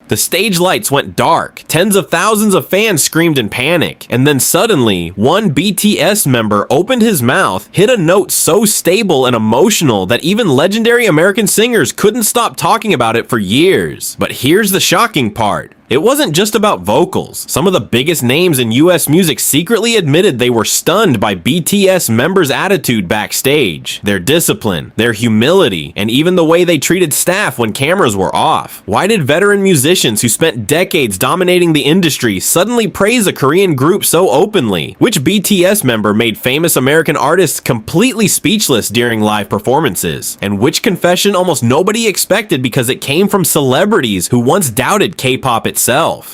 The stage lights went dark, tens of thousands of fans screamed in panic, and then suddenly, one BTS member opened his mouth, hit a note so stable and emotional that even legendary American singers couldn't stop talking about it for years. But here's the shocking part. It wasn't just about vocals. Some of the biggest names in US music secretly admitted they were stunned by BTS members' attitude backstage, their discipline, their humility, and even the way they treated staff when cameras were off. Why did veteran musicians who spent decades dominating the industry suddenly praise a Korean group so openly? Which BTS member made famous American artists completely speechless during live performances? And which confession almost nobody expected because it came from celebrities who once doubted K-pop itself?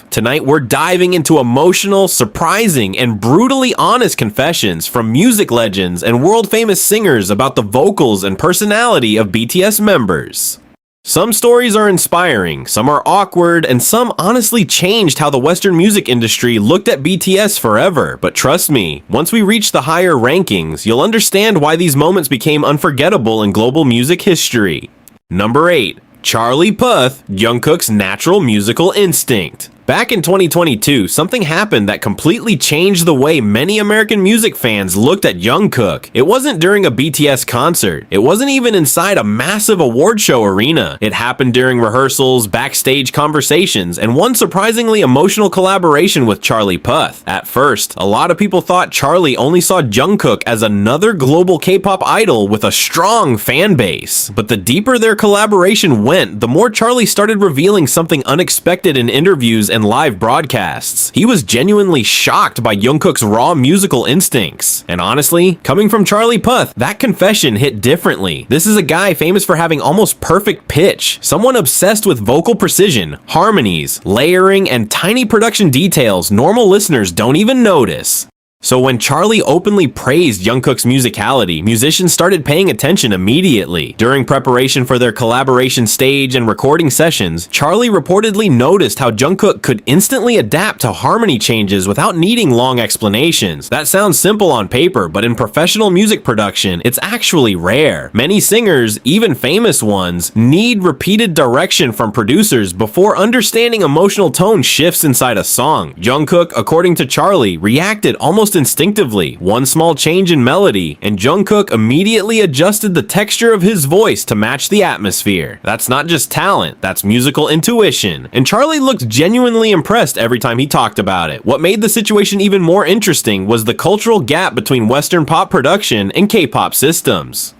Tonight we're diving into emotional, surprising, and brutally honest confessions from music legends and world-famous singers about the vocals and personality of BTS members. Some stories are inspiring, some are awkward, and some honestly changed how the Western music industry looked at BTS forever. But trust me, once we reach the higher rankings, you'll understand why these moments became unforgettable in global music history. Number 8. Charlie Puth, Jungkook's natural musical instinct. Back in 2022, something happened that completely changed the way many American music fans looked at Jungkook. It wasn't during a BTS concert. It wasn't even inside a massive award show arena. It happened during rehearsals, backstage conversations, and one surprisingly emotional collaboration with Charlie Puth. At first, a lot of people thought Charlie only saw Jungkook as another global K-pop idol with a strong fan base. But the deeper their collaboration went, the more Charlie started revealing something unexpected in interviews and live broadcasts. He was genuinely shocked by Jungkook's raw musical instincts. And honestly, coming from Charlie Puth, that confession hit differently. This is a guy famous for having almost perfect pitch, someone obsessed with vocal precision, harmonies, layering, and tiny production details normal listeners don't even notice. So when Charlie openly praised Jungkook's musicality, musicians started paying attention immediately. During preparation for their collaboration stage and recording sessions, Charlie reportedly noticed how Jungkook could instantly adapt to harmony changes without needing long explanations. That sounds simple on paper, but in professional music production, it's actually rare. Many singers, even famous ones, need repeated direction from producers before understanding emotional tone shifts inside a song. Jungkook, according to Charlie, reacted almost instinctively. One small change in melody, and Jungkook immediately adjusted the texture of his voice to match the atmosphere. That's not just talent, that's musical intuition. And Charlie looked genuinely impressed every time he talked about it. What made the situation even more interesting was the cultural gap between Western pop production and K-pop systems.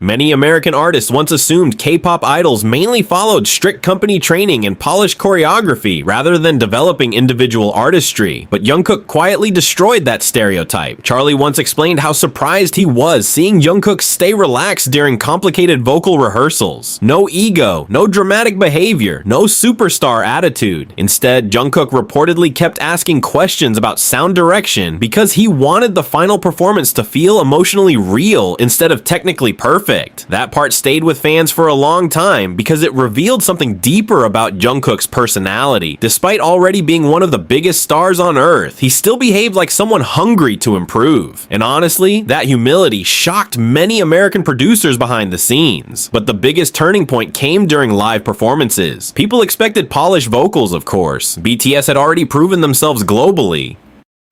Many American artists once assumed K-pop idols mainly followed strict company training and polished choreography rather than developing individual artistry, but Jungkook quietly destroyed that stereotype. Charlie once explained how surprised he was seeing Jungkook stay relaxed during complicated vocal rehearsals. No ego, no dramatic behavior, no superstar attitude. Instead, Jungkook reportedly kept asking questions about sound direction because he wanted the final performance to feel emotionally real instead of technically perfect. That part stayed with fans for a long time because it revealed something deeper about Jungkook's personality. Despite already being one of the biggest stars on earth, he still behaved like someone hungry to improve. And honestly, that humility shocked many American producers behind the scenes. But the biggest turning point came during live performances. People expected polished vocals, of course. BTS had already proven themselves globally.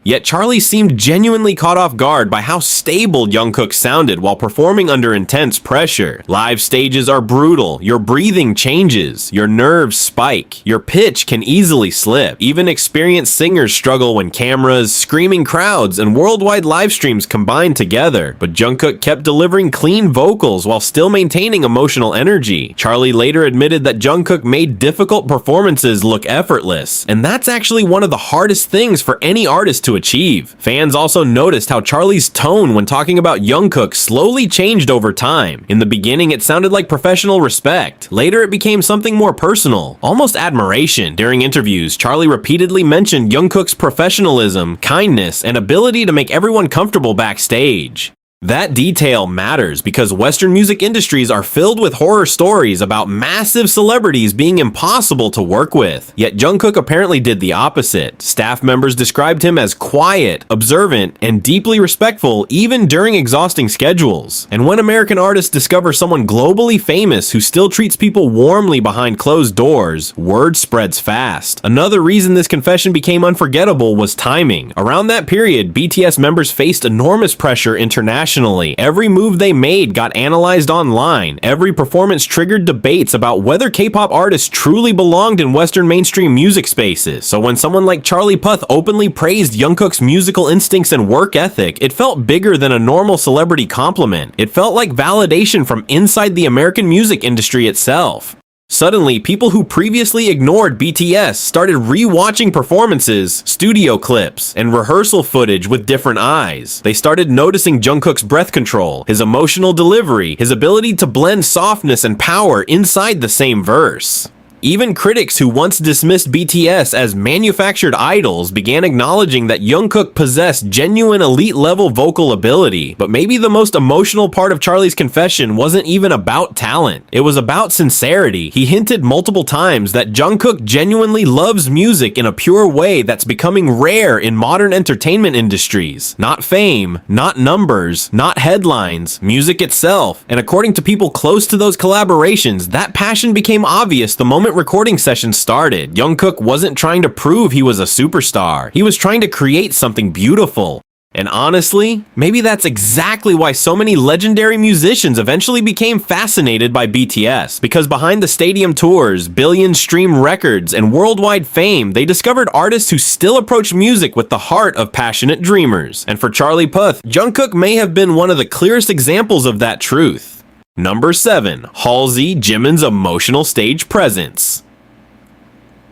Yet Charlie seemed genuinely caught off guard by how stable Jungkook sounded while performing under intense pressure. Live stages are brutal, your breathing changes, your nerves spike, your pitch can easily slip. Even experienced singers struggle when cameras, screaming crowds, and worldwide live streams combine together. But Jungkook kept delivering clean vocals while still maintaining emotional energy. Charlie later admitted that Jungkook made difficult performances look effortless, and that's actually one of the hardest things for any artist to achieve. Fans also noticed how Charlie's tone when talking about Jungkook slowly changed over time. In the beginning, it sounded like professional respect. Later, it became something more personal, almost admiration. During interviews, Charlie repeatedly mentioned Jungkook's professionalism, kindness, and ability to make everyone comfortable backstage. That detail matters because Western music industries are filled with horror stories about massive celebrities being impossible to work with. Yet Jungkook apparently did the opposite. Staff members described him as quiet, observant, and deeply respectful even during exhausting schedules. And when American artists discover someone globally famous who still treats people warmly behind closed doors, word spreads fast. Another reason this confession became unforgettable was timing. Around that period, BTS members faced enormous pressure internationally. Every move they made got analyzed online. Every performance triggered debates about whether K-pop artists truly belonged in Western mainstream music spaces. So when someone like Charlie Puth openly praised Jungkook's musical instincts and work ethic, it felt bigger than a normal celebrity compliment. It felt like validation from inside the American music industry itself. Suddenly, people who previously ignored BTS started re-watching performances, studio clips, and rehearsal footage with different eyes. They started noticing Jungkook's breath control, his emotional delivery, his ability to blend softness and power inside the same verse. Even critics who once dismissed BTS as manufactured idols began acknowledging that Jungkook possessed genuine elite-level vocal ability. But maybe the most emotional part of Charlie's confession wasn't even about talent. It was about sincerity. He hinted multiple times that Jungkook genuinely loves music in a pure way that's becoming rare in modern entertainment industries. Not fame, not numbers, not headlines, music itself. And according to people close to those collaborations, that passion became obvious the moment recording sessions started. Jungkook wasn't trying to prove he was a superstar. He was trying to create something beautiful. And honestly, maybe that's exactly why so many legendary musicians eventually became fascinated by BTS. Because behind the stadium tours, billion-stream records, and worldwide fame, they discovered artists who still approach music with the heart of passionate dreamers. And for Charlie Puth, Jungkook may have been one of the clearest examples of that truth. Number 7. Halsey, Jimin's emotional stage presence.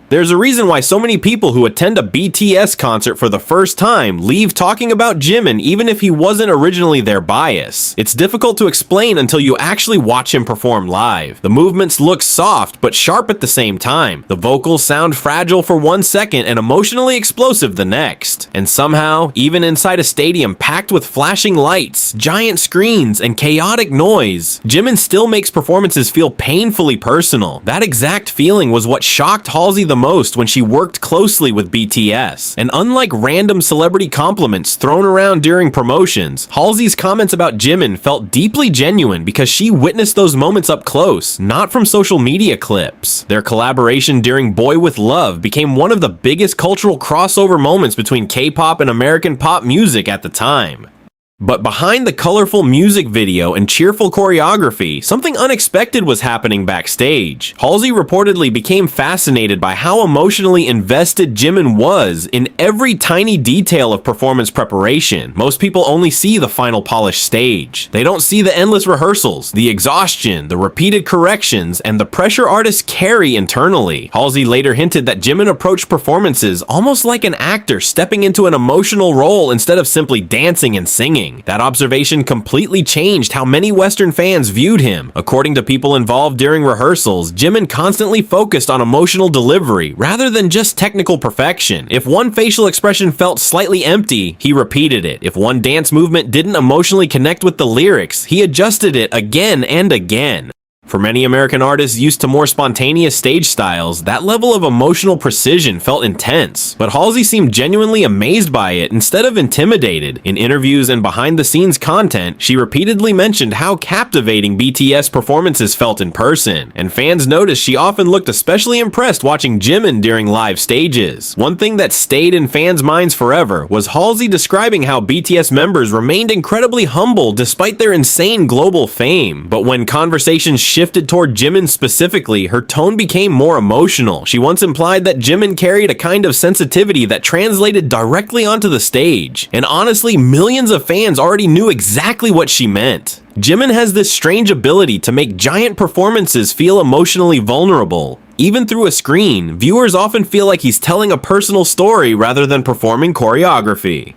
There's a reason why so many people who attend a BTS concert for the first time leave talking about Jimin even if he wasn't originally their bias. It's difficult to explain until you actually watch him perform live. The movements look soft but sharp at the same time. The vocals sound fragile for 1 second and emotionally explosive the next. And somehow, even inside a stadium packed with flashing lights, giant screens, and chaotic noise, Jimin still makes performances feel painfully personal. That exact feeling was what shocked Halsey the most when she worked closely with BTS. And unlike random celebrity compliments thrown around during promotions, Halsey's comments about Jimin felt deeply genuine because she witnessed those moments up close, not from social media clips. Their collaboration during Boy with Lauv became one of the biggest cultural crossover moments between K-pop and American pop music at the time. But behind the colorful music video and cheerful choreography, something unexpected was happening backstage. Halsey reportedly became fascinated by how emotionally invested Jimin was in every tiny detail of performance preparation. Most people only see the final polished stage. They don't see the endless rehearsals, the exhaustion, the repeated corrections, and the pressure artists carry internally. Halsey later hinted that Jimin approached performances almost like an actor stepping into an emotional role instead of simply dancing and singing. That observation completely changed how many Western fans viewed him. According to people involved during rehearsals, Jimin constantly focused on emotional delivery rather than just technical perfection. If one facial expression felt slightly empty, he repeated it. If one dance movement didn't emotionally connect with the lyrics, he adjusted it again and again. For many American artists used to more spontaneous stage styles, that level of emotional precision felt intense. But Halsey seemed genuinely amazed by it instead of intimidated. In interviews and behind-the-scenes content, she repeatedly mentioned how captivating BTS performances felt in person, and fans noticed she often looked especially impressed watching Jimin during live stages. One thing that stayed in fans' minds forever was Halsey describing how BTS members remained incredibly humble despite their insane global fame. But when conversations shifted toward Jimin specifically, her tone became more emotional. She once implied that Jimin carried a kind of sensitivity that translated directly onto the stage. And honestly, millions of fans already knew exactly what she meant. Jimin has this strange ability to make giant performances feel emotionally vulnerable. Even through a screen, viewers often feel like he's telling a personal story rather than performing choreography.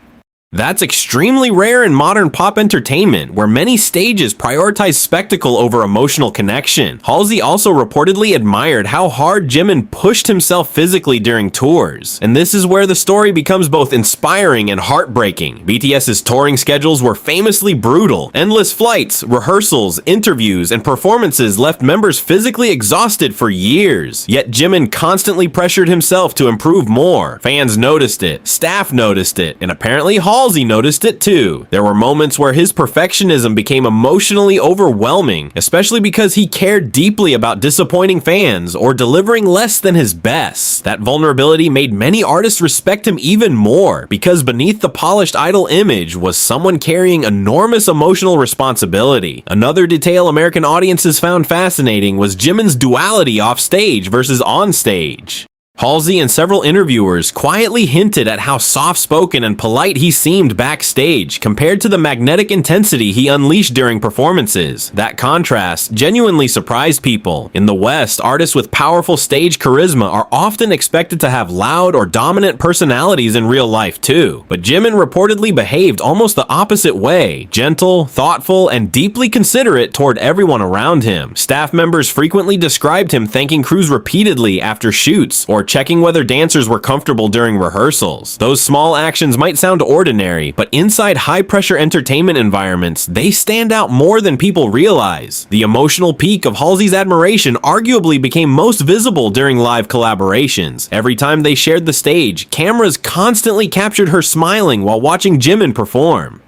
That's extremely rare in modern pop entertainment, where many stages prioritize spectacle over emotional connection. Halsey also reportedly admired how hard Jimin pushed himself physically during tours, and this is where the story becomes both inspiring and heartbreaking. BTS's touring schedules were famously brutal. Endless flights, rehearsals, interviews, and performances left members physically exhausted for years. Yet Jimin constantly pressured himself to improve more. Fans noticed it, staff noticed it, and apparently Halsey noticed it too. There were moments where his perfectionism became emotionally overwhelming, especially because he cared deeply about disappointing fans or delivering less than his best. That vulnerability made many artists respect him even more, because beneath the polished idol image was someone carrying enormous emotional responsibility. Another detail American audiences found fascinating was Jimin's duality off stage versus on stage. Halsey and several interviewers quietly hinted at how soft-spoken and polite he seemed backstage compared to the magnetic intensity he unleashed during performances. That contrast genuinely surprised people. In the West, artists with powerful stage charisma are often expected to have loud or dominant personalities in real life too. But Jimin reportedly behaved almost the opposite way, gentle, thoughtful, and deeply considerate toward everyone around him. Staff members frequently described him thanking crews repeatedly after shoots or checking whether dancers were comfortable during rehearsals. Those small actions might sound ordinary, but inside high-pressure entertainment environments, they stand out more than people realize. The emotional peak of Halsey's admiration arguably became most visible during live collaborations. Every time they shared the stage, cameras constantly captured her smiling while watching Jimin perform.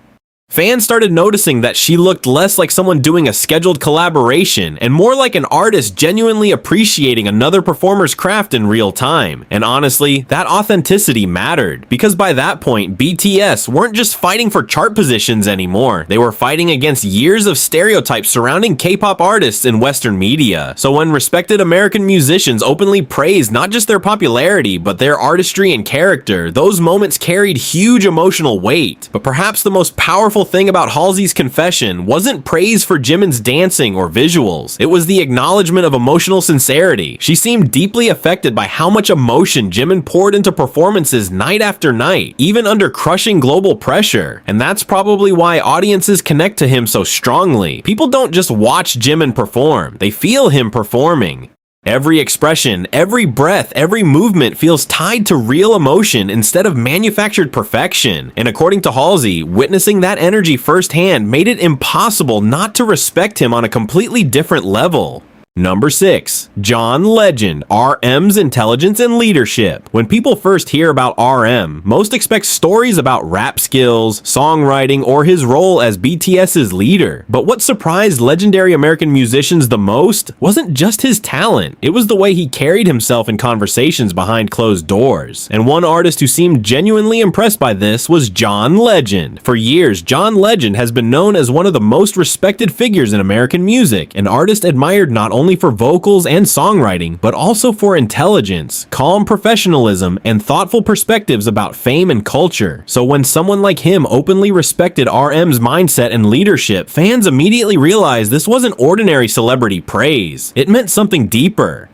Fans started noticing that she looked less like someone doing a scheduled collaboration and more like an artist genuinely appreciating another performer's craft in real time. And honestly, that authenticity mattered, because by that point, BTS weren't just fighting for chart positions anymore. They were fighting against years of stereotypes surrounding K-pop artists in Western media. So when respected American musicians openly praised not just their popularity, but their artistry and character, those moments carried huge emotional weight. But perhaps the most powerful thing about Halsey's confession wasn't praise for Jimin's dancing or visuals. It was the acknowledgement of emotional sincerity. She seemed deeply affected by how much emotion Jimin poured into performances night after night, even under crushing global pressure. And that's probably why audiences connect to him so strongly. People don't just watch Jimin perform, they feel him performing. Every expression, every breath, every movement feels tied to real emotion instead of manufactured perfection. And according to Halsey, witnessing that energy firsthand made it impossible not to respect him on a completely different level. Number 6. John Legend, RM's intelligence and leadership. When people first hear about RM, most expect stories about rap skills, songwriting, or his role as BTS's leader. But what surprised legendary American musicians the most wasn't just his talent, it was the way he carried himself in conversations behind closed doors. And one artist who seemed genuinely impressed by this was John Legend. For years, John Legend has been known as one of the most respected figures in American music, an artist admired not only for vocals and songwriting, but also for intelligence, calm professionalism, and thoughtful perspectives about fame and culture. So when someone like him openly respected RM's mindset and leadership, fans immediately realized this wasn't ordinary celebrity praise. It meant something deeper.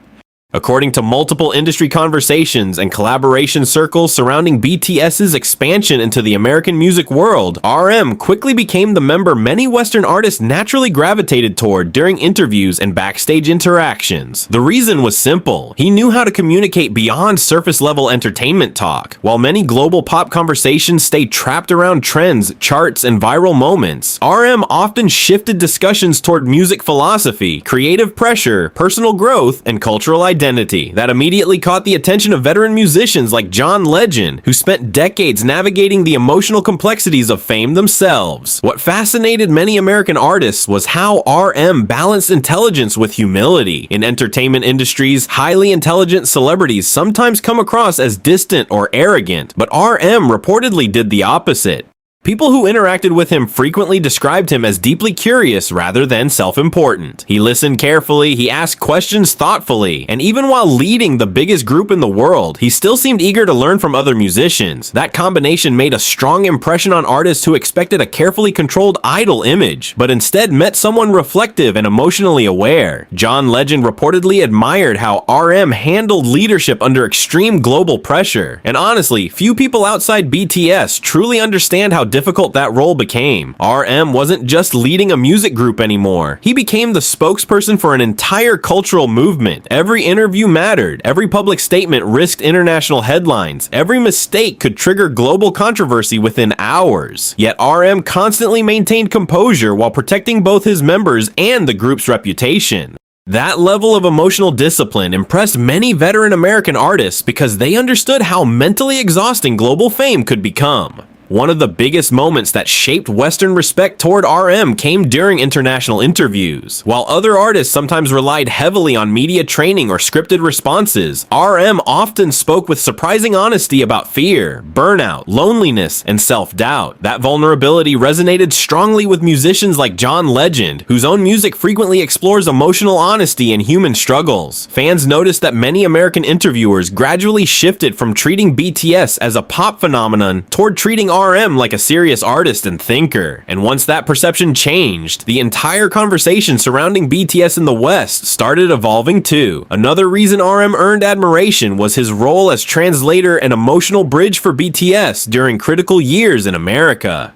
According to multiple industry conversations and collaboration circles surrounding BTS's expansion into the American music world, RM quickly became the member many Western artists naturally gravitated toward during interviews and backstage interactions. The reason was simple. He knew how to communicate beyond surface-level entertainment talk. While many global pop conversations stay trapped around trends, charts, and viral moments, RM often shifted discussions toward music philosophy, creative pressure, personal growth, and cultural identity. That immediately caught the attention of veteran musicians like John Legend, who spent decades navigating the emotional complexities of fame themselves. What fascinated many American artists was how RM balanced intelligence with humility. In entertainment industries, highly intelligent celebrities sometimes come across as distant or arrogant, but RM reportedly did the opposite. People who interacted with him frequently described him as deeply curious rather than self-important. He listened carefully, he asked questions thoughtfully, and even while leading the biggest group in the world, he still seemed eager to learn from other musicians. That combination made a strong impression on artists who expected a carefully controlled idol image, but instead met someone reflective and emotionally aware. John Legend reportedly admired how RM handled leadership under extreme global pressure, and honestly, few people outside BTS truly understand how difficult that role became. RM wasn't just leading a music group anymore. He became the spokesperson for an entire cultural movement. Every interview mattered. Every public statement risked international headlines. Every mistake could trigger global controversy within hours. Yet RM constantly maintained composure while protecting both his members and the group's reputation. That level of emotional discipline impressed many veteran American artists because they understood how mentally exhausting global fame could become. One of the biggest moments that shaped Western respect toward RM came during international interviews. While other artists sometimes relied heavily on media training or scripted responses, RM often spoke with surprising honesty about fear, burnout, loneliness, and self-doubt. That vulnerability resonated strongly with musicians like John Legend, whose own music frequently explores emotional honesty and human struggles. Fans noticed that many American interviewers gradually shifted from treating BTS as a pop phenomenon toward treating RM like a serious artist and thinker. And once that perception changed, the entire conversation surrounding BTS in the West started evolving too. Another reason RM earned admiration was his role as translator and emotional bridge for BTS during critical years in America.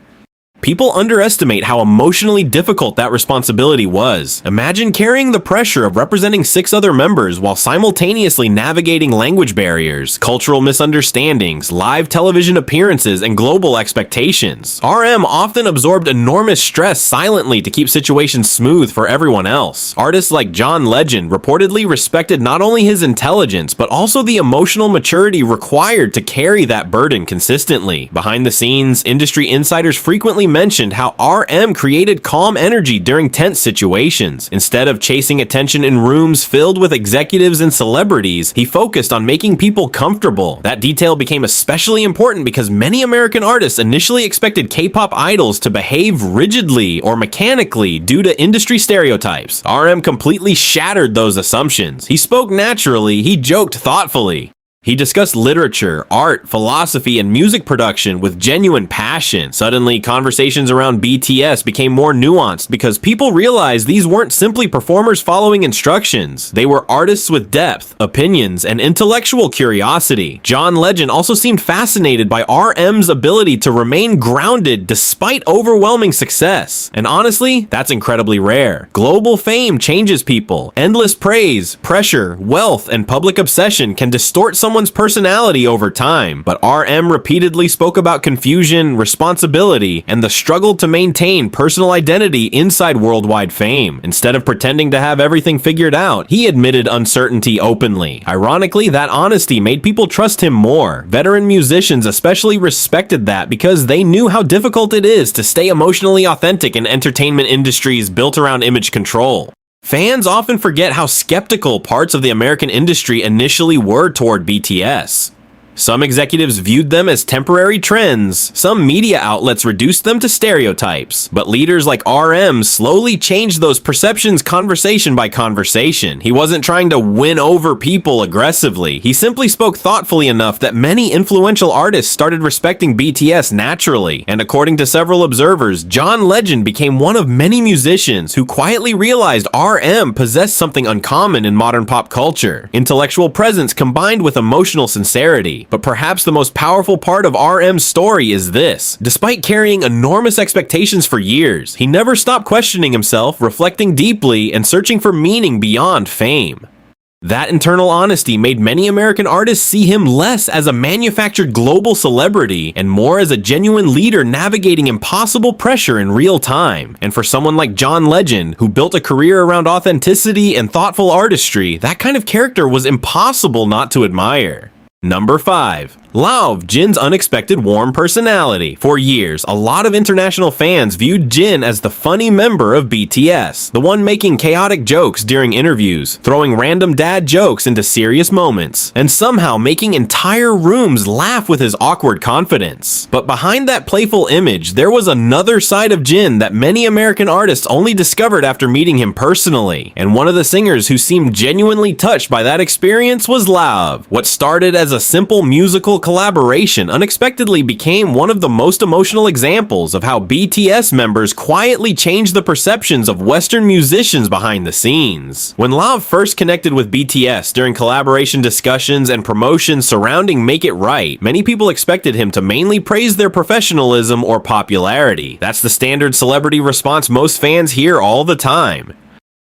People underestimate how emotionally difficult that responsibility was. Imagine carrying the pressure of representing 6 other members while simultaneously navigating language barriers, cultural misunderstandings, live television appearances, and global expectations. RM often absorbed enormous stress silently to keep situations smooth for everyone else. Artists like John Legend reportedly respected not only his intelligence, but also the emotional maturity required to carry that burden consistently. Behind the scenes, industry insiders frequently mentioned how RM created calm energy during tense situations. Instead of chasing attention in rooms filled with executives and celebrities, he focused on making people comfortable. That detail became especially important because many American artists initially expected K-pop idols to behave rigidly or mechanically due to industry stereotypes. RM completely shattered those assumptions. He spoke naturally, he joked thoughtfully. He discussed literature, art, philosophy, and music production with genuine passion. Suddenly, conversations around BTS became more nuanced because people realized these weren't simply performers following instructions. They were artists with depth, opinions, and intellectual curiosity. John Legend also seemed fascinated by RM's ability to remain grounded despite overwhelming success. And honestly, that's incredibly rare. Global fame changes people. Endless praise, pressure, wealth, and public obsession can distort someone's personality over time, but RM repeatedly spoke about confusion, responsibility, and the struggle to maintain personal identity inside worldwide fame. Instead of pretending to have everything figured out, he admitted uncertainty openly. Ironically, that honesty made people trust him more. Veteran musicians especially respected that because they knew how difficult it is to stay emotionally authentic in entertainment industries built around image control. Fans often forget how skeptical parts of the American industry initially were toward BTS. Some executives viewed them as temporary trends, some media outlets reduced them to stereotypes, but leaders like RM slowly changed those perceptions conversation by conversation. He wasn't trying to win over people aggressively, he simply spoke thoughtfully enough that many influential artists started respecting BTS naturally, and according to several observers, John Legend became one of many musicians who quietly realized RM possessed something uncommon in modern pop culture: intellectual presence combined with emotional sincerity. But perhaps the most powerful part of RM's story is this: despite carrying enormous expectations for years, he never stopped questioning himself, reflecting deeply, and searching for meaning beyond fame. That internal honesty made many American artists see him less as a manufactured global celebrity and more as a genuine leader navigating impossible pressure in real time. And for someone like John Legend, who built a career around authenticity and thoughtful artistry, that kind of character was impossible not to admire. Number 5. Lauv, Jin's unexpected warm personality. For years, a lot of international fans viewed Jin as the funny member of BTS, the one making chaotic jokes during interviews, throwing random dad jokes into serious moments, and somehow making entire rooms laugh with his awkward confidence. But behind that playful image, there was another side of Jin that many American artists only discovered after meeting him personally, and one of the singers who seemed genuinely touched by that experience was Lauv. What started as a simple musical collaboration unexpectedly became one of the most emotional examples of how BTS members quietly changed the perceptions of Western musicians behind the scenes. When Lauv first connected with BTS during collaboration discussions and promotions surrounding Make It Right, many people expected him to mainly praise their professionalism or popularity. That's the standard celebrity response most fans hear all the time.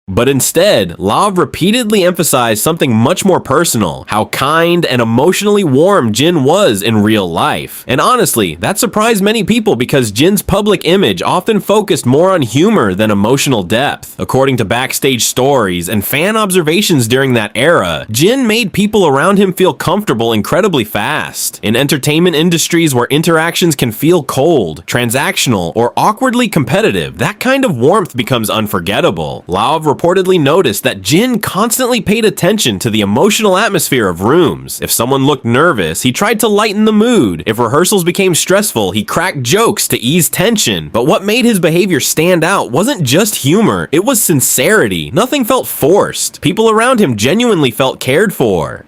But instead, Lauv repeatedly emphasized something much more personal, how kind and emotionally warm Jin was in real life. And honestly, that surprised many people because Jin's public image often focused more on humor than emotional depth. According to backstage stories and fan observations during that era, Jin made people around him feel comfortable incredibly fast. In entertainment industries where interactions can feel cold, transactional, or awkwardly competitive, that kind of warmth becomes unforgettable. Lauv reportedly noticed that Jin constantly paid attention to the emotional atmosphere of rooms. If someone looked nervous, he tried to lighten the mood. If rehearsals became stressful, he cracked jokes to ease tension. But what made his behavior stand out wasn't just humor, it was sincerity. Nothing felt forced. People around him genuinely felt cared for.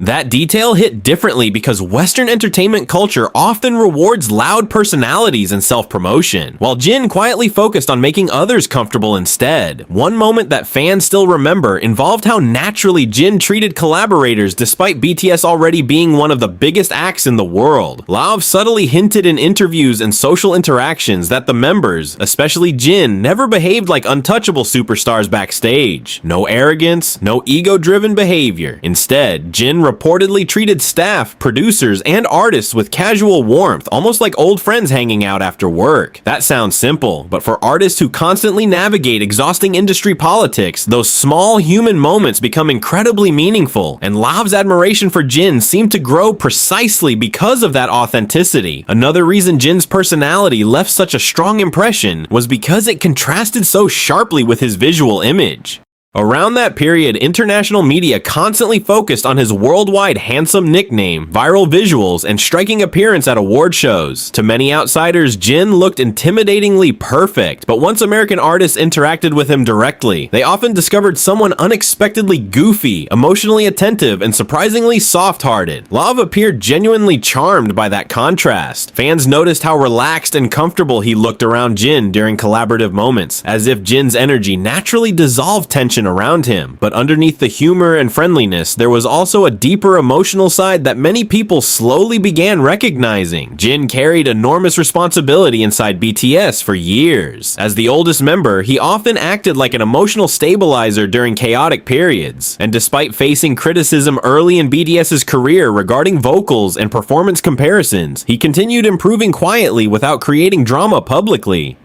That detail hit differently because Western entertainment culture often rewards loud personalities and self-promotion, while Jin quietly focused on making others comfortable instead. One moment that fans still remember involved how naturally Jin treated collaborators despite BTS already being one of the biggest acts in the world. Lauv subtly hinted in interviews and social interactions that the members, especially Jin, never behaved like untouchable superstars backstage. No arrogance, no ego-driven behavior. Instead, Jin reportedly treated staff, producers, and artists with casual warmth, almost like old friends hanging out after work. That sounds simple, but for artists who constantly navigate exhausting industry politics, those small human moments become incredibly meaningful, and Lauv's admiration for Jin seemed to grow precisely because of that authenticity. Another reason Jin's personality left such a strong impression was because it contrasted so sharply with his visual image. Around that period, international media constantly focused on his worldwide handsome nickname, viral visuals, and striking appearance at award shows. To many outsiders, Jin looked intimidatingly perfect, but once American artists interacted with him directly, they often discovered someone unexpectedly goofy, emotionally attentive, and surprisingly soft-hearted. Lauv appeared genuinely charmed by that contrast. Fans noticed how relaxed and comfortable he looked around Jin during collaborative moments, as if Jin's energy naturally dissolved tension around him. But underneath the humor and friendliness, there was also a deeper emotional side that many people slowly began recognizing. Jin carried enormous responsibility inside BTS for years. As the oldest member, he often acted like an emotional stabilizer during chaotic periods. And despite facing criticism early in BTS's career regarding vocals and performance comparisons, he continued improving quietly without creating drama publicly.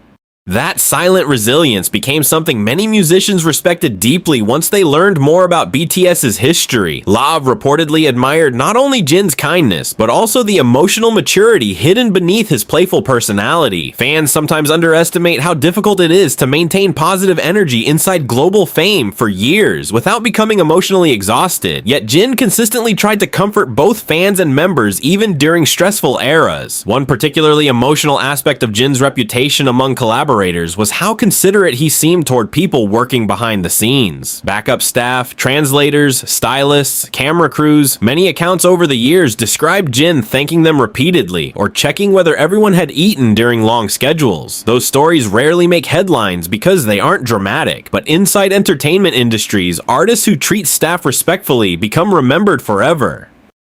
That silent resilience became something many musicians respected deeply once they learned more about BTS's history. Lauv reportedly admired not only Jin's kindness, but also the emotional maturity hidden beneath his playful personality. Fans sometimes underestimate how difficult it is to maintain positive energy inside global fame for years without becoming emotionally exhausted. Yet Jin consistently tried to comfort both fans and members even during stressful eras. One particularly emotional aspect of Jin's reputation among collaborators was how considerate he seemed toward people working behind the scenes. Backup staff, translators, stylists, camera crews, many accounts over the years described Jin thanking them repeatedly or checking whether everyone had eaten during long schedules. Those stories rarely make headlines because they aren't dramatic, but inside entertainment industries, artists who treat staff respectfully become remembered forever.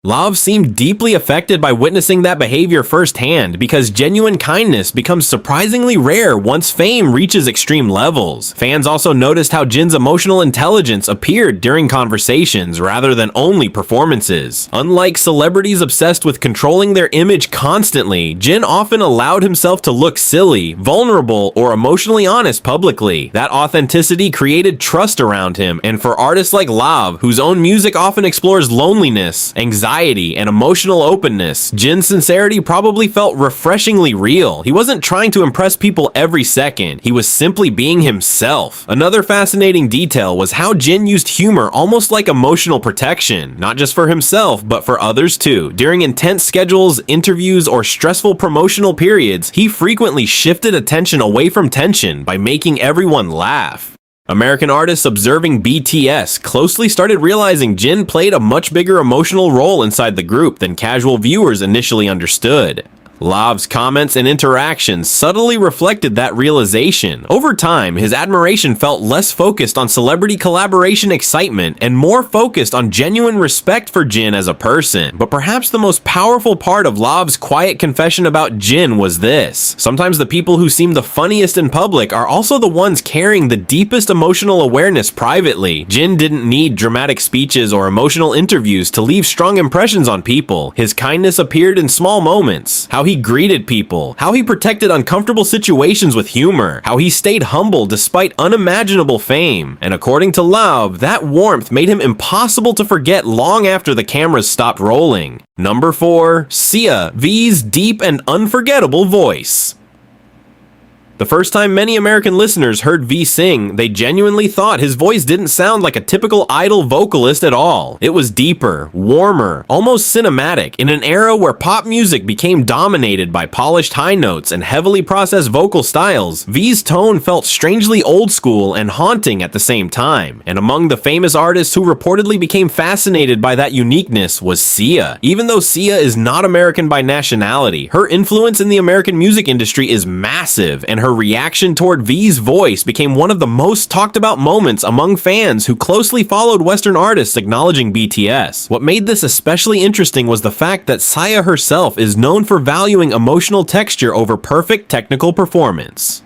Lauv seemed deeply affected by witnessing that behavior firsthand because genuine kindness becomes surprisingly rare once fame reaches extreme levels. Fans also noticed how Jin's emotional intelligence appeared during conversations rather than only performances. Unlike celebrities obsessed with controlling their image constantly, Jin often allowed himself to look silly, vulnerable, or emotionally honest publicly. That authenticity created trust around him, and for artists like Lauv, whose own music often explores loneliness, anxiety, anxiety, and emotional openness, Jin's sincerity probably felt refreshingly real. He wasn't trying to impress people every second, he was simply being himself. Another fascinating detail was how Jin used humor almost like emotional protection, not just for himself, but for others too. During intense schedules, interviews, or stressful promotional periods, he frequently shifted attention away from tension by making everyone laugh. American artists observing BTS closely started realizing Jin played a much bigger emotional role inside the group than casual viewers initially understood. Lauv's comments and interactions subtly reflected that realization. Over time, his admiration felt less focused on celebrity collaboration excitement and more focused on genuine respect for Jin as a person. But perhaps the most powerful part of Lauv's quiet confession about Jin was this: sometimes the people who seem the funniest in public are also the ones carrying the deepest emotional awareness privately. Jin didn't need dramatic speeches or emotional interviews to leave strong impressions on people. His kindness appeared in small moments. How he greeted people, how he protected uncomfortable situations with humor, how he stayed humble despite unimaginable fame. And according to Lauv, that warmth made him impossible to forget long after the cameras stopped rolling. Number 4. Sia, V's deep and unforgettable voice. The first time many American listeners heard V sing, they genuinely thought his voice didn't sound like a typical idol vocalist at all. It was deeper, warmer, almost cinematic. In an era where pop music became dominated by polished high notes and heavily processed vocal styles, V's tone felt strangely old school and haunting at the same time. And among the famous artists who reportedly became fascinated by that uniqueness was Sia. Even though Sia is not American by nationality, her influence in the American music industry is massive, and her reaction toward V's voice became one of the most talked about moments among fans who closely followed Western artists acknowledging BTS. What made this especially interesting was the fact that Sia herself is known for valuing emotional texture over perfect technical performance.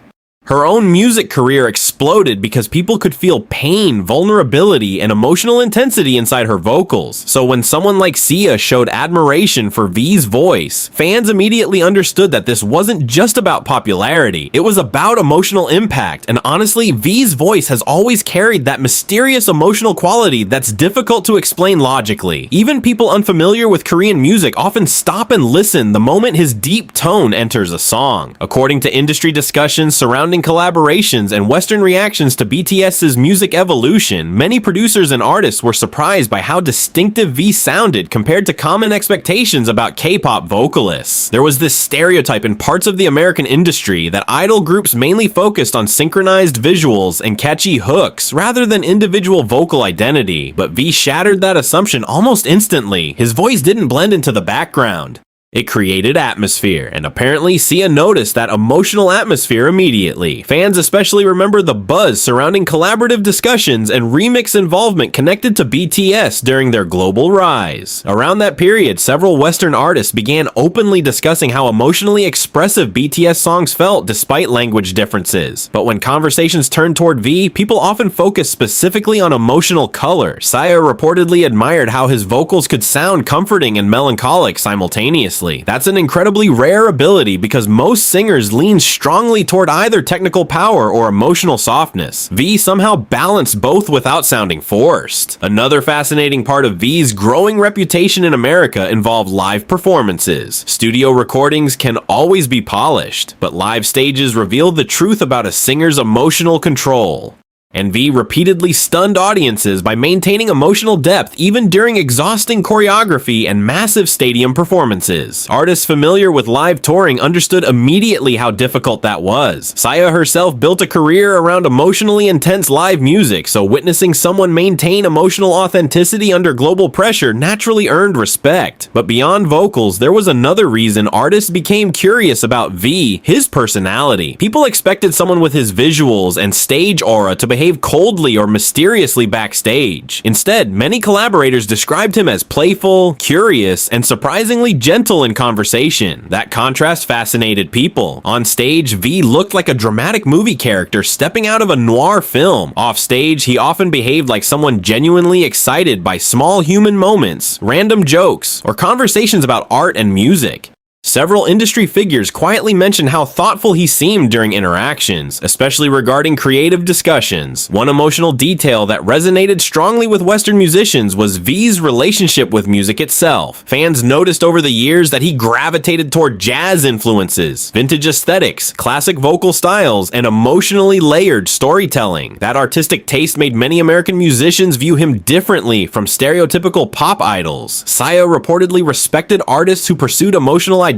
Her own music career exploded because people could feel pain, vulnerability, and emotional intensity inside her vocals. So when someone like Sia showed admiration for V's voice, fans immediately understood that this wasn't just about popularity, it was about emotional impact. And honestly, V's voice has always carried that mysterious emotional quality that's difficult to explain logically. Even people unfamiliar with Korean music often stop and listen the moment his deep tone enters a song. According to industry discussions surrounding collaborations and Western reactions to BTS's music evolution, many producers and artists were surprised by how distinctive V sounded compared to common expectations about K-pop vocalists. There was this stereotype in parts of the American industry that idol groups mainly focused on synchronized visuals and catchy hooks rather than individual vocal identity, but V shattered that assumption almost instantly. His voice didn't blend into the background. It created atmosphere, and apparently Sia noticed that emotional atmosphere immediately. Fans especially remember the buzz surrounding collaborative discussions and remix involvement connected to BTS during their global rise. Around that period, several Western artists began openly discussing how emotionally expressive BTS songs felt despite language differences. But when conversations turned toward V, people often focused specifically on emotional color. Sia reportedly admired how his vocals could sound comforting and melancholic simultaneously. That's an incredibly rare ability because most singers lean strongly toward either technical power or emotional softness. V somehow balanced both without sounding forced. Another fascinating part of V's growing reputation in America involved live performances. Studio recordings can always be polished, but live stages reveal the truth about a singer's emotional control. And V repeatedly stunned audiences by maintaining emotional depth even during exhausting choreography and massive stadium performances. Artists familiar with live touring understood immediately how difficult that was. Sia herself built a career around emotionally intense live music, so witnessing someone maintain emotional authenticity under global pressure naturally earned respect. But beyond vocals, there was another reason artists became curious about V: his personality. People expected someone with his visuals and stage aura to behave coldly or mysteriously backstage. Instead, many collaborators described him as playful, curious, and surprisingly gentle in conversation. That contrast fascinated people. On stage, V looked like a dramatic movie character stepping out of a noir film. Off stage, he often behaved like someone genuinely excited by small human moments, random jokes, or conversations about art and music. Several industry figures quietly mentioned how thoughtful he seemed during interactions, especially regarding creative discussions. One emotional detail that resonated strongly with Western musicians was V's relationship with music itself. Fans noticed over the years that he gravitated toward jazz influences, vintage aesthetics, classic vocal styles, and emotionally layered storytelling. That artistic taste made many American musicians view him differently from stereotypical pop idols. Saya reportedly respected artists who pursued emotional identity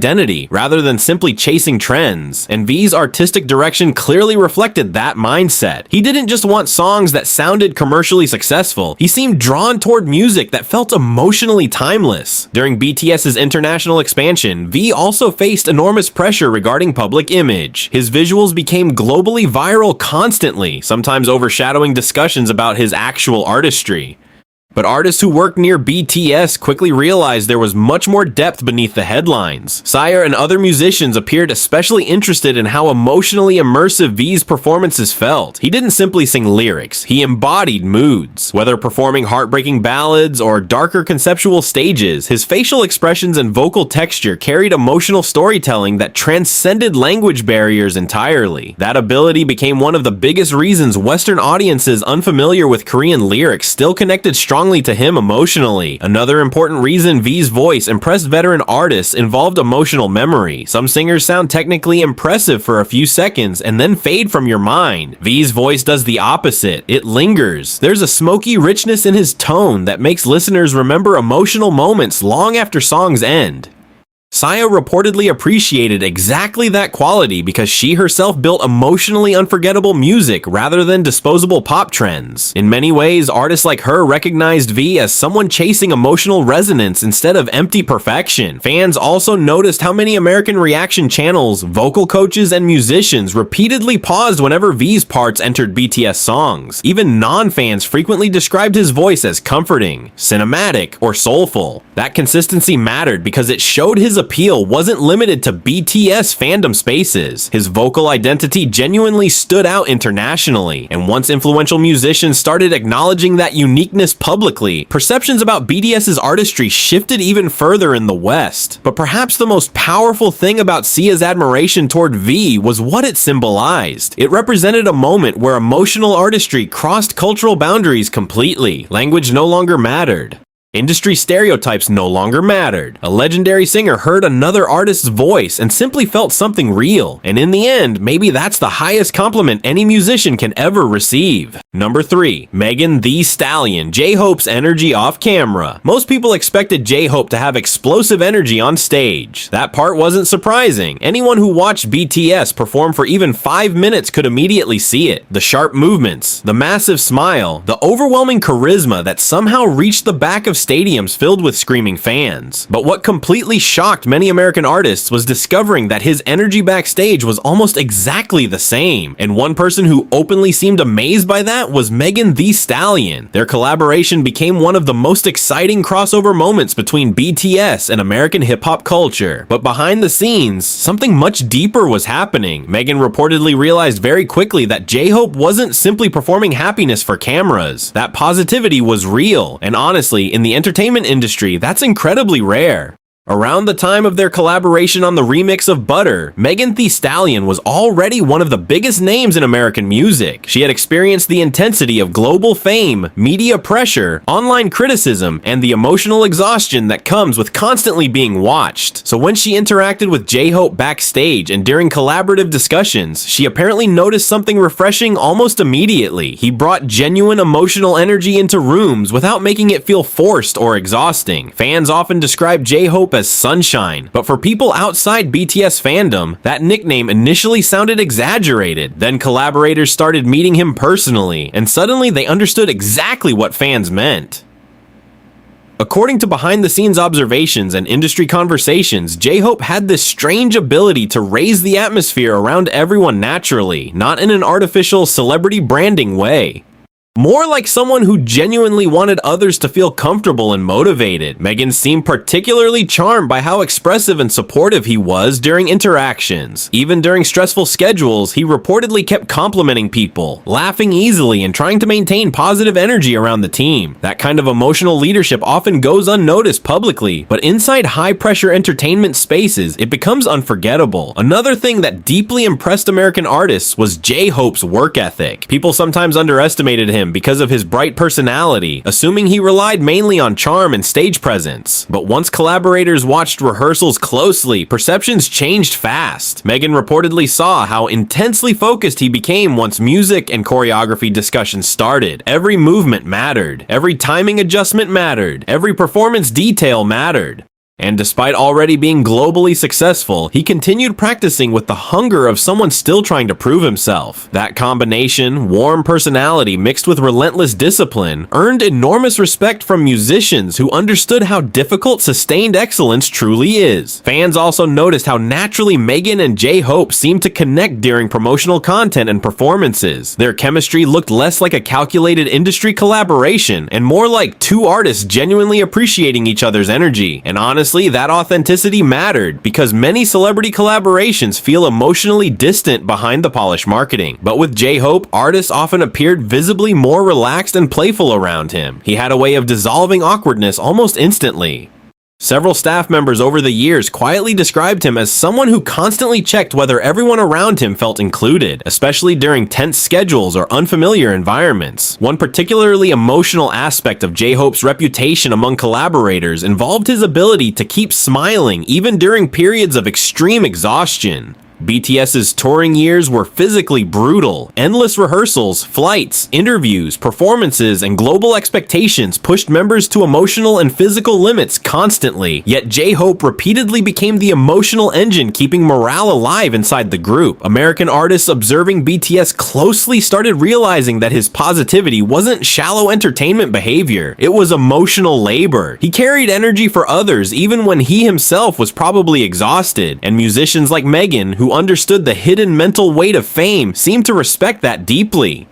rather than simply chasing trends, and V's artistic direction clearly reflected that mindset. He didn't just want songs that sounded commercially successful, he seemed drawn toward music that felt emotionally timeless. During BTS's international expansion, V also faced enormous pressure regarding public image. His visuals became globally viral constantly, sometimes overshadowing discussions about his actual artistry. But artists who worked near BTS quickly realized there was much more depth beneath the headlines. Sire and other musicians appeared especially interested in how emotionally immersive V's performances felt. He didn't simply sing lyrics, he embodied moods. Whether performing heartbreaking ballads or darker conceptual stages, his facial expressions and vocal texture carried emotional storytelling that transcended language barriers entirely. That ability became one of the biggest reasons Western audiences unfamiliar with Korean lyrics still connected strongly to him emotionally. Another important reason V's voice impressed veteran artists involved emotional memory. Some singers sound technically impressive for a few seconds and then fade from your mind. V's voice does the opposite. It lingers. There's a smoky richness in his tone that makes listeners remember emotional moments long after songs end. Saya reportedly appreciated exactly that quality because she herself built emotionally unforgettable music rather than disposable pop trends. In many ways, artists like her recognized V as someone chasing emotional resonance instead of empty perfection. Fans also noticed how many American reaction channels, vocal coaches, and musicians repeatedly paused whenever V's parts entered BTS songs. Even non-fans frequently described his voice as comforting, cinematic, or soulful. That consistency mattered because it showed his appeal wasn't limited to BTS fandom spaces. His vocal identity genuinely stood out internationally, and once influential musicians started acknowledging that uniqueness publicly, perceptions about BTS's artistry shifted even further in the West. But perhaps the most powerful thing about Sia's admiration toward V was what it symbolized. It represented a moment where emotional artistry crossed cultural boundaries completely. Language no longer mattered. Industry stereotypes no longer mattered. A legendary singer heard another artist's voice and simply felt something real. And in the end, maybe that's the highest compliment any musician can ever receive. Number 3. Megan Thee Stallion, J-Hope's energy off camera. Most people expected J-Hope to have explosive energy on stage. That part wasn't surprising. Anyone who watched BTS perform for even 5 minutes could immediately see it. The sharp movements, the massive smile, the overwhelming charisma that somehow reached the back of stadiums filled with screaming fans. But what completely shocked many American artists was discovering that his energy backstage was almost exactly the same. And one person who openly seemed amazed by that was Megan Thee Stallion. Their collaboration became one of the most exciting crossover moments between BTS and American hip-hop culture. But behind the scenes, something much deeper was happening. Megan reportedly realized very quickly that J-Hope wasn't simply performing happiness for cameras. That positivity was real, and honestly, in the entertainment industry, that's incredibly rare. Around the time of their collaboration on the remix of Butter, Megan Thee Stallion was already one of the biggest names in American music. She had experienced the intensity of global fame, media pressure, online criticism, and the emotional exhaustion that comes with constantly being watched. So when she interacted with J-Hope backstage and during collaborative discussions, she apparently noticed something refreshing almost immediately. He brought genuine emotional energy into rooms without making it feel forced or exhausting. Fans often describe J-Hope as Sunshine, but for people outside BTS fandom, that nickname initially sounded exaggerated. Then collaborators started meeting him personally, and suddenly they understood exactly what fans meant. According to behind-the-scenes observations and industry conversations, J-Hope had this strange ability to raise the atmosphere around everyone naturally, not in an artificial celebrity branding way. More like someone who genuinely wanted others to feel comfortable and motivated. Megan seemed particularly charmed by how expressive and supportive he was during interactions. Even during stressful schedules, he reportedly kept complimenting people, laughing easily, and trying to maintain positive energy around the team. That kind of emotional leadership often goes unnoticed publicly, but inside high-pressure entertainment spaces, it becomes unforgettable. Another thing that deeply impressed American artists was J-Hope's work ethic. People sometimes underestimated him because of his bright personality, assuming he relied mainly on charm and stage presence. But once collaborators watched rehearsals closely, perceptions changed fast. Megan reportedly saw how intensely focused he became once music and choreography discussions started. Every movement mattered, every timing adjustment mattered, every performance detail mattered. And despite already being globally successful, he continued practicing with the hunger of someone still trying to prove himself. That combination, warm personality mixed with relentless discipline, earned enormous respect from musicians who understood how difficult sustained excellence truly is. Fans also noticed how naturally Megan and J-Hope seemed to connect during promotional content and performances. Their chemistry looked less like a calculated industry collaboration and more like two artists genuinely appreciating each other's energy. And honestly, that authenticity mattered because many celebrity collaborations feel emotionally distant behind the polished marketing. But with J-Hope, artists often appeared visibly more relaxed and playful around him. He had a way of dissolving awkwardness almost instantly. Several staff members over the years quietly described him as someone who constantly checked whether everyone around him felt included, especially during tense schedules or unfamiliar environments. One particularly emotional aspect of J-Hope's reputation among collaborators involved his ability to keep smiling even during periods of extreme exhaustion. BTS's touring years were physically brutal. Endless rehearsals, flights, interviews, performances, and global expectations pushed members to emotional and physical limits constantly. Yet J-Hope repeatedly became the emotional engine keeping morale alive inside the group. American artists observing BTS closely started realizing that his positivity wasn't shallow entertainment behavior. It was emotional labor. He carried energy for others even when he himself was probably exhausted. And musicians like Megan, who understood the hidden mental weight of fame, seemed to respect that deeply.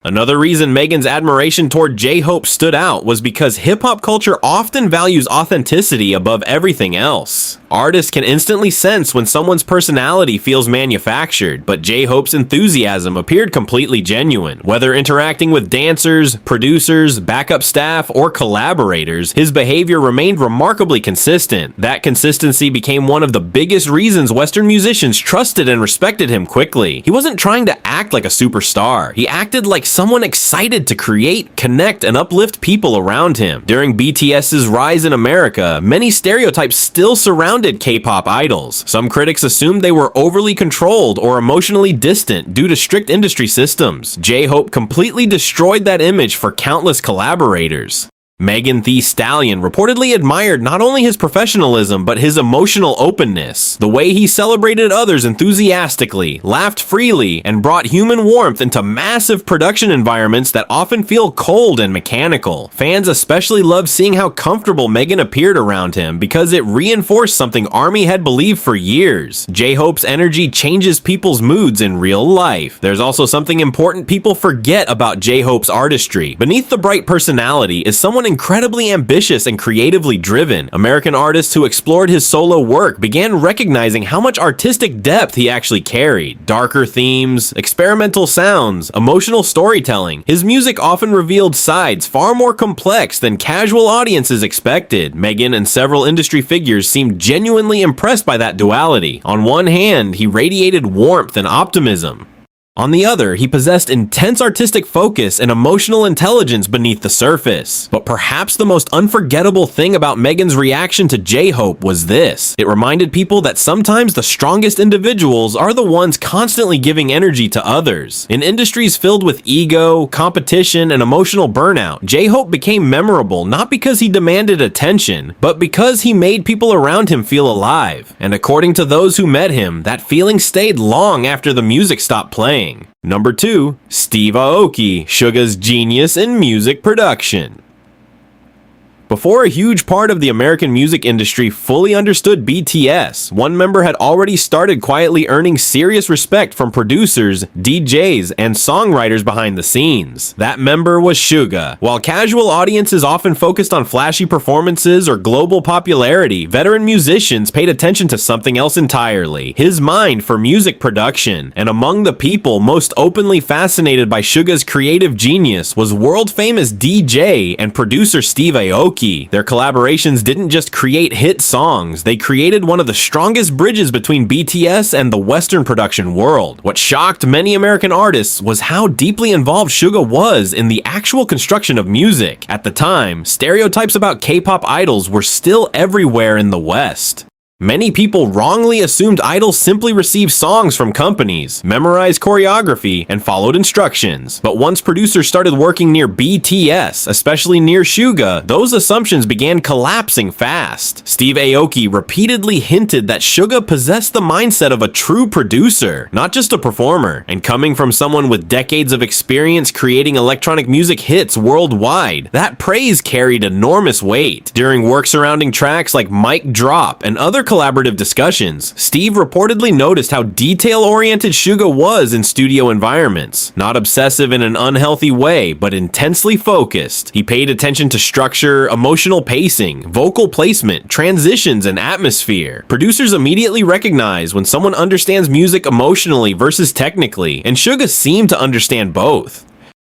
Another reason Megan's admiration toward J-Hope stood out was because hip-hop culture often values authenticity above everything else. Artists can instantly sense when someone's personality feels manufactured, but J-Hope's enthusiasm appeared completely genuine. Whether interacting with dancers, producers, backup staff, or collaborators, his behavior remained remarkably consistent. That consistency became one of the biggest reasons Western musicians trusted and respected him quickly. He wasn't trying to act like a superstar. He acted like someone excited to create, connect, and uplift people around him. During BTS's rise in America, many stereotypes still surrounded K-pop idols. Some critics assumed they were overly controlled or emotionally distant due to strict industry systems. J-Hope completely destroyed that image for countless collaborators. Megan Thee Stallion reportedly admired not only his professionalism, but his emotional openness. The way he celebrated others enthusiastically, laughed freely, and brought human warmth into massive production environments that often feel cold and mechanical. Fans especially loved seeing how comfortable Megan appeared around him because it reinforced something ARMY had believed for years. J-Hope's energy changes people's moods in real life. There's also something important people forget about J-Hope's artistry. Beneath the bright personality is someone incredibly ambitious and creatively driven. American artists who explored his solo work began recognizing how much artistic depth he actually carried. Darker themes, experimental sounds, emotional storytelling. His music often revealed sides far more complex than casual audiences expected. Megan and several industry figures seemed genuinely impressed by that duality. On one hand, he radiated warmth and optimism. On the other, he possessed intense artistic focus and emotional intelligence beneath the surface. But perhaps the most unforgettable thing about Megan's reaction to J-Hope was this. It reminded people that sometimes the strongest individuals are the ones constantly giving energy to others. In industries filled with ego, competition, and emotional burnout, J-Hope became memorable not because he demanded attention, but because he made people around him feel alive. And according to those who met him, that feeling stayed long after the music stopped playing. Number 2, Steve Aoki, Suga's genius in music production. Before a huge part of the American music industry fully understood BTS, one member had already started quietly earning serious respect from producers, DJs, and songwriters behind the scenes. That member was Suga. While casual audiences often focused on flashy performances or global popularity, veteran musicians paid attention to something else entirely: his mind for music production. And among the people most openly fascinated by Suga's creative genius was world-famous DJ and producer Steve Aoki. Their collaborations didn't just create hit songs, they created one of the strongest bridges between BTS and the Western production world. What shocked many American artists was how deeply involved Suga was in the actual construction of music. At the time, stereotypes about K-pop idols were still everywhere in the West. Many people wrongly assumed idols simply received songs from companies, memorized choreography, and followed instructions. But once producers started working near BTS, especially near Suga, those assumptions began collapsing fast. Steve Aoki repeatedly hinted that Suga possessed the mindset of a true producer, not just a performer. And coming from someone with decades of experience creating electronic music hits worldwide, that praise carried enormous weight. During work surrounding tracks like Mic Drop and other collaborative discussions, Steve reportedly noticed how detail-oriented Suga was in studio environments. Not obsessive in an unhealthy way, but intensely focused. He paid attention to structure, emotional pacing, vocal placement, transitions, and atmosphere. Producers immediately recognize when someone understands music emotionally versus technically, and Suga seemed to understand both.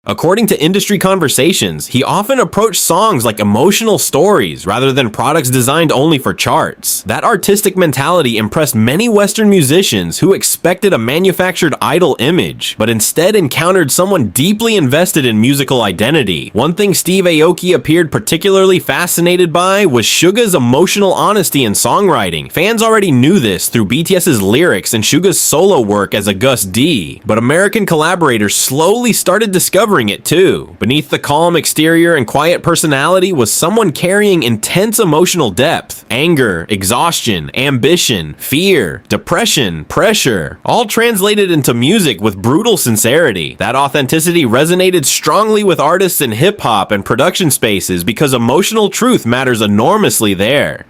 According to industry conversations, he often approached songs like emotional stories rather than products designed only for charts. That artistic mentality impressed many Western musicians who expected a manufactured idol image, but instead encountered someone deeply invested in musical identity. One thing Steve Aoki appeared particularly fascinated by was Suga's emotional honesty in songwriting. Fans already knew this through BTS's lyrics and Suga's solo work as a Gus D, but American collaborators slowly started discovering it too. Beneath the calm exterior and quiet personality was someone carrying intense emotional depth: anger, exhaustion, ambition, fear, depression, pressure, all translated into music with brutal sincerity. That authenticity resonated strongly with artists in hip-hop and production spaces because emotional truth matters enormously there.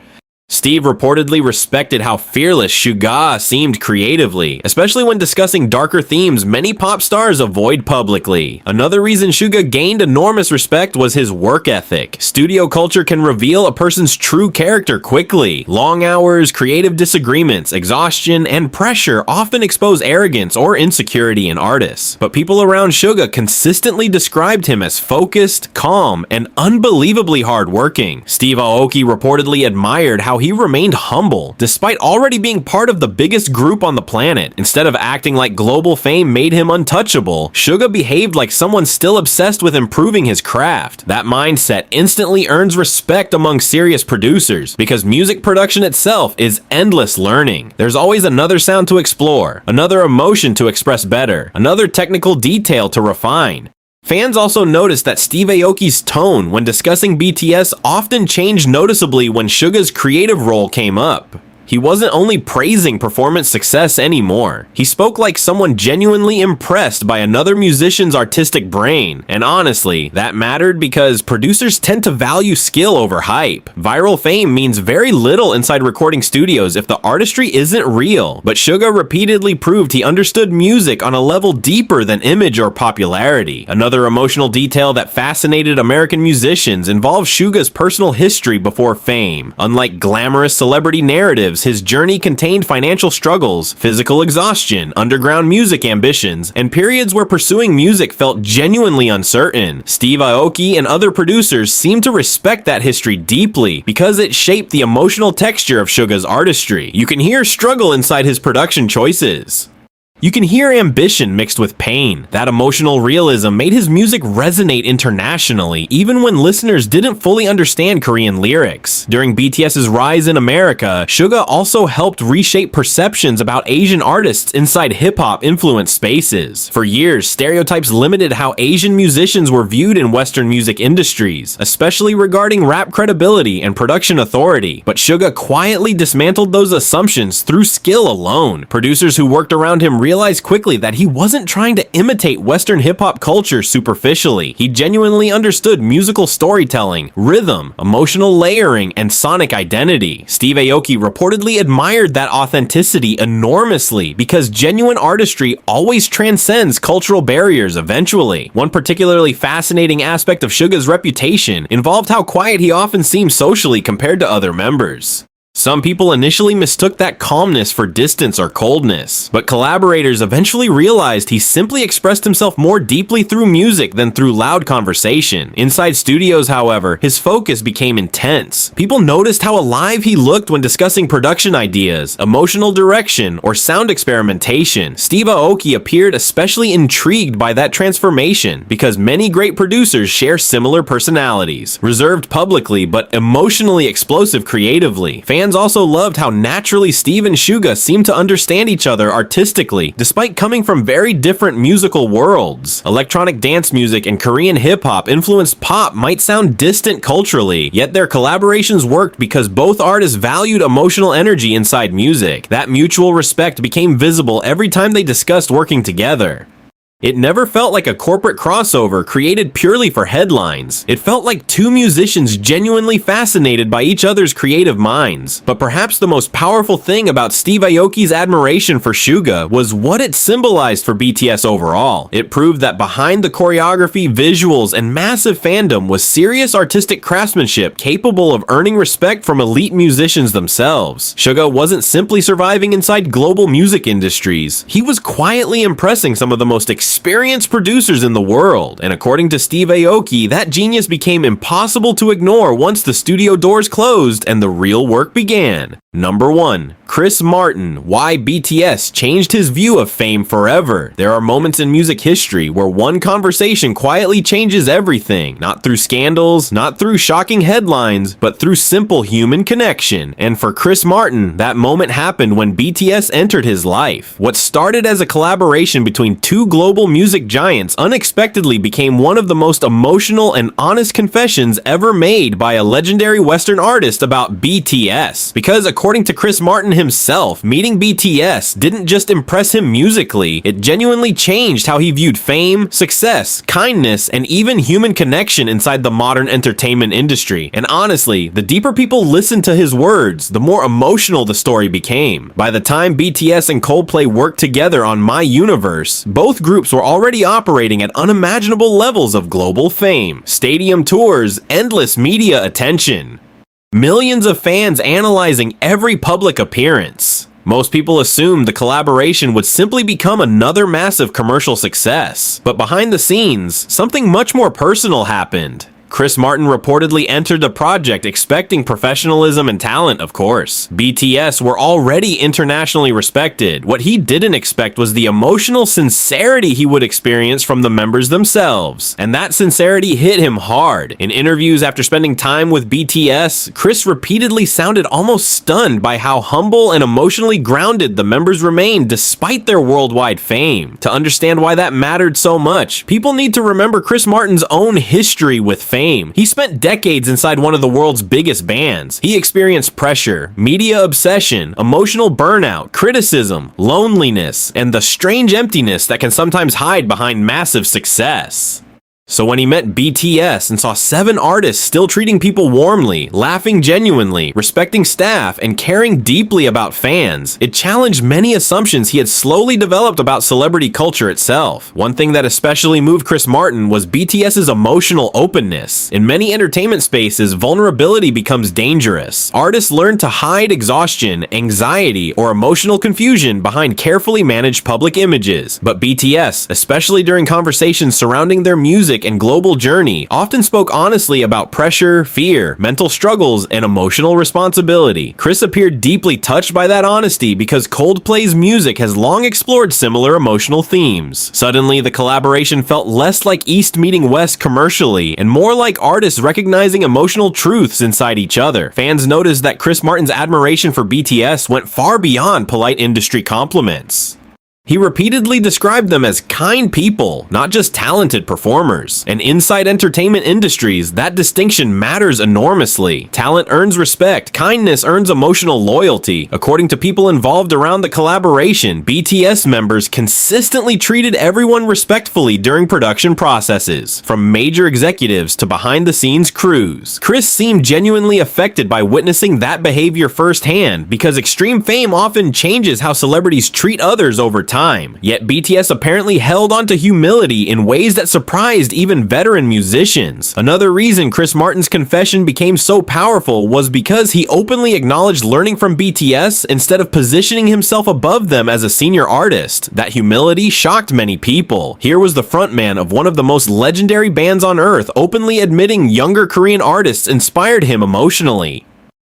Steve reportedly respected how fearless Suga seemed creatively, especially when discussing darker themes many pop stars avoid publicly. Another reason Suga gained enormous respect was his work ethic. Studio culture can reveal a person's true character quickly. Long hours, creative disagreements, exhaustion, and pressure often expose arrogance or insecurity in artists. But people around Suga consistently described him as focused, calm, and unbelievably hardworking. Steve Aoki reportedly admired how he remained humble, despite already being part of the biggest group on the planet. Instead of acting like global fame made him untouchable, Suga behaved like someone still obsessed with improving his craft. That mindset instantly earns respect among serious producers, because music production itself is endless learning. There's always another sound to explore, another emotion to express better, another technical detail to refine. Fans also noticed that Steve Aoki's tone when discussing BTS often changed noticeably when Suga's creative role came up. He wasn't only praising performance success anymore. He spoke like someone genuinely impressed by another musician's artistic brain. And honestly, that mattered because producers tend to value skill over hype. Viral fame means very little inside recording studios if the artistry isn't real. But Suga repeatedly proved he understood music on a level deeper than image or popularity. Another emotional detail that fascinated American musicians involved Suga's personal history before fame. Unlike glamorous celebrity narratives, his journey contained financial struggles, physical exhaustion, underground music ambitions, and periods where pursuing music felt genuinely uncertain. Steve Aoki and other producers seemed to respect that history deeply because it shaped the emotional texture of Suga's artistry. You can hear struggle inside his production choices. You can hear ambition mixed with pain. That emotional realism made his music resonate internationally, even when listeners didn't fully understand Korean lyrics. During BTS's rise in America, Suga also helped reshape perceptions about Asian artists inside hip-hop influenced spaces. For years, stereotypes limited how Asian musicians were viewed in Western music industries, especially regarding rap credibility and production authority. But Suga quietly dismantled those assumptions through skill alone. Producers who worked around him realized realized quickly that he wasn't trying to imitate Western hip-hop culture superficially. He genuinely understood musical storytelling, rhythm, emotional layering, and sonic identity. Steve Aoki reportedly admired that authenticity enormously because genuine artistry always transcends cultural barriers eventually. One particularly fascinating aspect of Suga's reputation involved how quiet he often seemed socially compared to other members. Some people initially mistook that calmness for distance or coldness, but collaborators eventually realized he simply expressed himself more deeply through music than through loud conversation. Inside studios, however, his focus became intense. People noticed how alive he looked when discussing production ideas, emotional direction, or sound experimentation. Steve Aoki appeared especially intrigued by that transformation because many great producers share similar personalities, reserved publicly but emotionally explosive creatively. Fans also loved how naturally Steve and Suga seemed to understand each other artistically, despite coming from very different musical worlds. Electronic dance music and Korean hip-hop influenced pop might sound distant culturally, yet their collaborations worked because both artists valued emotional energy inside music. That mutual respect became visible every time they discussed working together. It never felt like a corporate crossover created purely for headlines. It felt like two musicians genuinely fascinated by each other's creative minds. But perhaps the most powerful thing about Steve Aoki's admiration for Suga was what it symbolized for BTS overall. It proved that behind the choreography, visuals, and massive fandom was serious artistic craftsmanship capable of earning respect from elite musicians themselves. Suga wasn't simply surviving inside global music industries. He was quietly impressing some of the most experienced producers in the world, and according to Steve Aoki, that genius became impossible to ignore once the studio doors closed and the real work began. Number 1. Chris Martin. Why BTS changed his view of fame forever. There are moments in music history where one conversation quietly changes everything, not through scandals, not through shocking headlines, but through simple human connection. And for Chris Martin, that moment happened when BTS entered his life. What started as a collaboration between two global music giants unexpectedly became one of the most emotional and honest confessions ever made by a legendary Western artist about BTS. Because according to Chris Martin himself, meeting BTS didn't just impress him musically, it genuinely changed how he viewed fame, success, kindness, and even human connection inside the modern entertainment industry. And honestly, the deeper people listened to his words, the more emotional the story became. By the time BTS and Coldplay worked together on My Universe, both groups were already operating at unimaginable levels of global fame, stadium tours, endless media attention, millions of fans analyzing every public appearance. Most people assumed the collaboration would simply become another massive commercial success. But behind the scenes, something much more personal happened. Chris Martin reportedly entered the project expecting professionalism and talent, of course. BTS were already internationally respected. What he didn't expect was the emotional sincerity he would experience from the members themselves. And that sincerity hit him hard. In interviews after spending time with BTS, Chris repeatedly sounded almost stunned by how humble and emotionally grounded the members remained despite their worldwide fame. To understand why that mattered so much, people need to remember Chris Martin's own history with fame. He spent decades inside one of the world's biggest bands. He experienced pressure, media obsession, emotional burnout, criticism, loneliness, and the strange emptiness that can sometimes hide behind massive success. So when he met BTS and saw 7 artists still treating people warmly, laughing genuinely, respecting staff, and caring deeply about fans, it challenged many assumptions he had slowly developed about celebrity culture itself. One thing that especially moved Chris Martin was BTS's emotional openness. In many entertainment spaces, vulnerability becomes dangerous. Artists learn to hide exhaustion, anxiety, or emotional confusion behind carefully managed public images. But BTS, especially during conversations surrounding their music and global journey, often spoke honestly about pressure, fear, mental struggles, and emotional responsibility. Chris appeared deeply touched by that honesty because Coldplay's music has long explored similar emotional themes. Suddenly, the collaboration felt less like East meeting West commercially and more like artists recognizing emotional truths inside each other. Fans noticed that Chris Martin's admiration for BTS went far beyond polite industry compliments. He repeatedly described them as kind people, not just talented performers. And inside entertainment industries, that distinction matters enormously. Talent earns respect, kindness earns emotional loyalty. According to people involved around the collaboration, BTS members consistently treated everyone respectfully during production processes, from major executives to behind-the-scenes crews. Chris seemed genuinely affected by witnessing that behavior firsthand, because extreme fame often changes how celebrities treat others over time. Yet BTS apparently held on to humility in ways that surprised even veteran musicians. Another reason Chris Martin's confession became so powerful was because he openly acknowledged learning from BTS instead of positioning himself above them as a senior artist. That humility shocked many people. Here was the frontman of one of the most legendary bands on earth openly admitting younger Korean artists inspired him emotionally.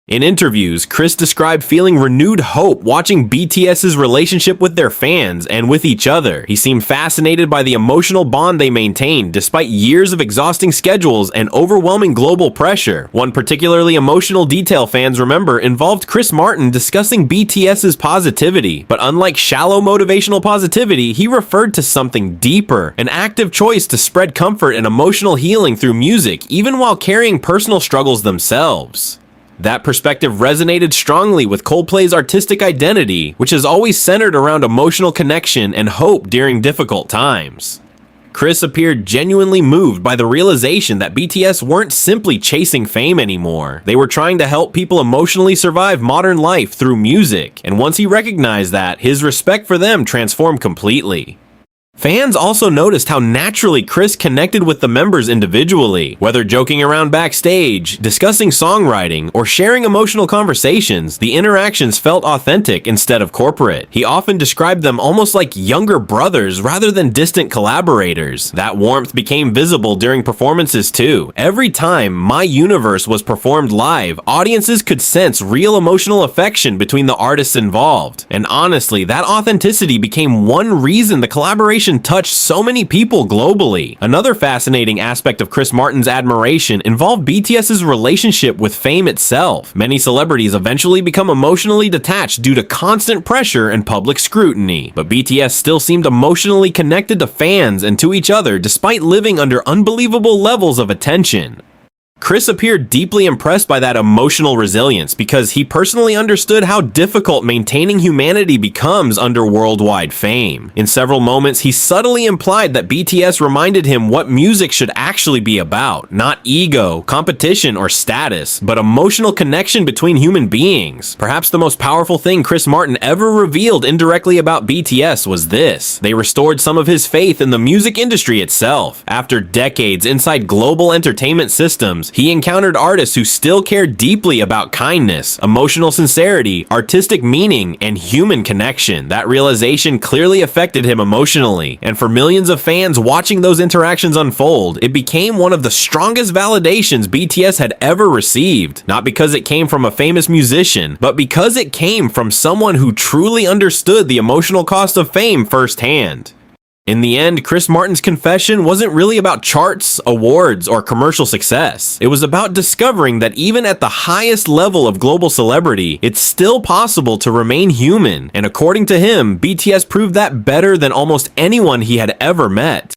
In interviews, Chris described feeling renewed hope watching BTS's relationship with their fans and with each other. He seemed fascinated by the emotional bond they maintained despite years of exhausting schedules and overwhelming global pressure. One particularly emotional detail fans remember involved Chris Martin discussing BTS's positivity, but unlike shallow motivational positivity, he referred to something deeper, an active choice to spread comfort and emotional healing through music, even while carrying personal struggles themselves. That perspective resonated strongly with Coldplay's artistic identity, which is always centered around emotional connection and hope during difficult times. Chris appeared genuinely moved by the realization that BTS weren't simply chasing fame anymore. They were trying to help people emotionally survive modern life through music, and once he recognized that, his respect for them transformed completely. Fans also noticed how naturally Chris connected with the members individually. Whether joking around backstage, discussing songwriting, or sharing emotional conversations, the interactions felt authentic instead of corporate. He often described them almost like younger brothers rather than distant collaborators. That warmth became visible during performances too. Every time My Universe was performed live, audiences could sense real emotional affection between the artists involved. And honestly, that authenticity became one reason the collaboration touched so many people globally. Another fascinating aspect of Chris Martin's admiration involved BTS's relationship with fame itself. Many celebrities eventually become emotionally detached due to constant pressure and public scrutiny, but BTS still seemed emotionally connected to fans and to each other despite living under unbelievable levels of attention. Chris appeared deeply impressed by that emotional resilience because he personally understood how difficult maintaining humanity becomes under worldwide fame. In several moments, he subtly implied that BTS reminded him what music should actually be about, not ego, competition, or status, but emotional connection between human beings. Perhaps the most powerful thing Chris Martin ever revealed indirectly about BTS was this: they restored some of his faith in the music industry itself. After decades inside global entertainment systems, he encountered artists who still cared deeply about kindness, emotional sincerity, artistic meaning, and human connection. That realization clearly affected him emotionally, and for millions of fans watching those interactions unfold, it became one of the strongest validations BTS had ever received. Not because it came from a famous musician, but because it came from someone who truly understood the emotional cost of fame firsthand. In the end, Chris Martin's confession wasn't really about charts, awards, or commercial success. It was about discovering that even at the highest level of global celebrity, it's still possible to remain human. And according to him, BTS proved that better than almost anyone he had ever met.